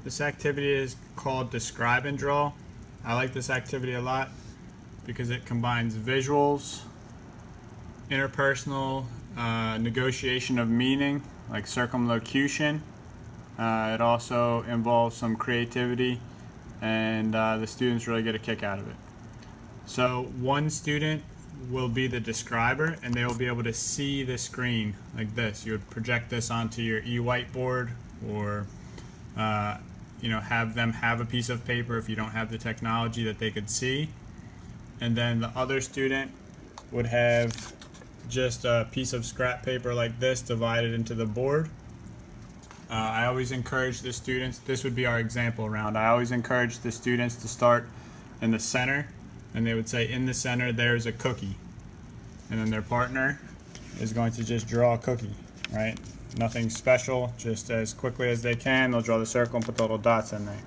This activity is called Describe and Draw. I like this activity a lot because it combines visuals, interpersonal negotiation of meaning, like circumlocution. It also involves some creativity, and the students really get a kick out of it. So one student will be the describer, and they will be able to see the screen like this. You would project this onto your e-whiteboard, or have them have a piece of paper if you don't have the technology that they could see. And then the other student would have just a piece of scrap paper like this divided into the board. I always encourage the students, this would be our example round, I always encourage the students to start in the center, and they would say, in the center there's a cookie. And then their partner is going to just draw a cookie, right? Nothing special, just as quickly as they can, they'll draw the circle and put the little dots in there.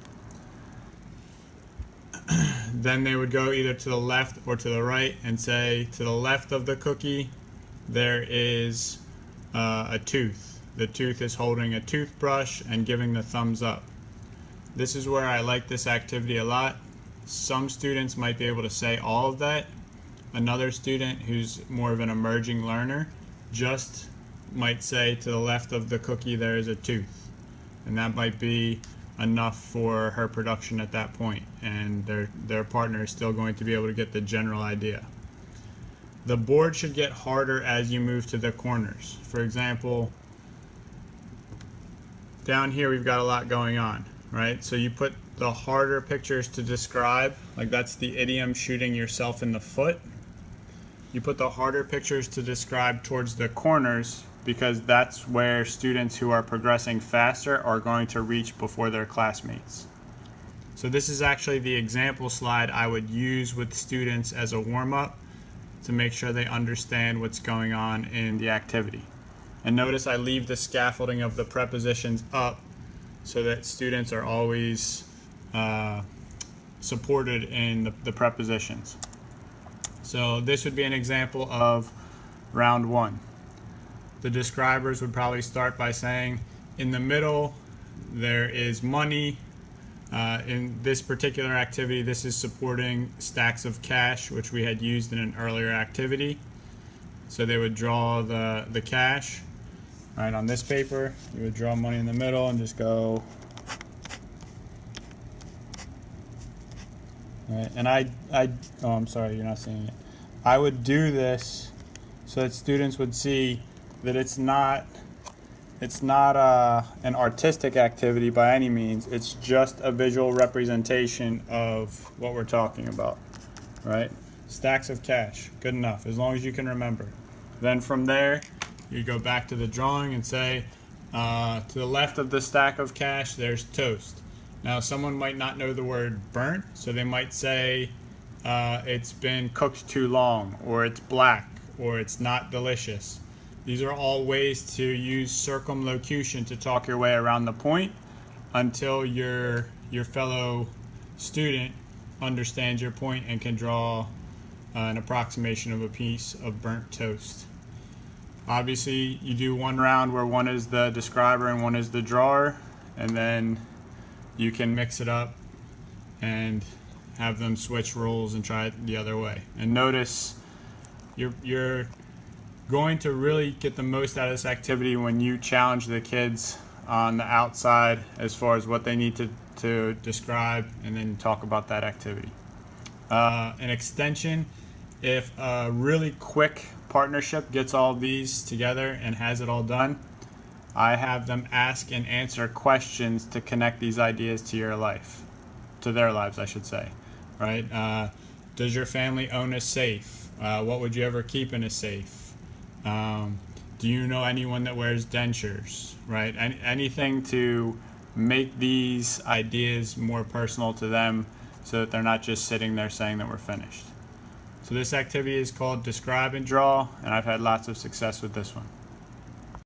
Then they would go either to the left or to the right and say, to the left of the cookie, there is a tooth. The tooth is holding a toothbrush and giving the thumbs up. This is where I like this activity a lot. Some students might be able to say all of that. Another student who's more of an emerging learner just might say, to the left of the cookie there is a tooth. And that might be enough for her production at that point, and their partner is still going to be able to get the general idea. The board should get harder as you move to the corners. For example, down here we've got a lot going on, right? So you put the harder pictures to describe, like that's the idiom shooting yourself in the foot. You put the harder pictures to describe towards the corners, because that's where students who are progressing faster are going to reach before their classmates. So this is actually the example slide I would use with students as a warm-up to make sure they understand what's going on in the activity. And notice I leave the scaffolding of the prepositions up so that students are always supported in the prepositions. So this would be an example of round one. The describers would probably start by saying, in the middle there is money. In this particular activity, this is supporting stacks of cash, which we had used in an earlier activity. So they would draw the cash. Right, on this paper, you would draw money in the middle and just go. Right, and oh, I'm sorry, you're not seeing it. I would do this so that students would see that it's not an artistic activity by any means. It's just a visual representation of what we're talking about, right? Stacks of cash, good enough, as long as you can remember. Then from there, you go back to the drawing and say, to the left of the stack of cash, there's toast. Now, someone might not know the word burnt, so they might say it's been cooked too long, or it's black, or it's not delicious. These are all ways to use circumlocution to talk your way around the point until your fellow student understands your point and can draw an approximation of a piece of burnt toast. Obviously, you do one round where one is the describer and one is the drawer, and then you can mix it up and have them switch roles and try it the other way. And notice you're going to really get the most out of this activity when you challenge the kids on the outside as far as what they need to describe, and then talk about that activity. An extension, if a really quick partnership gets all these together and has it all done, I have them ask and answer questions to connect these ideas to your life, to their lives, I should say, right? Does your family own a safe? What would you ever keep in a safe? Do you know anyone that wears dentures, right? Anything to make these ideas more personal to them so that they're not just sitting there saying that we're finished. So this activity is called Describe and Draw, and I've had lots of success with this one.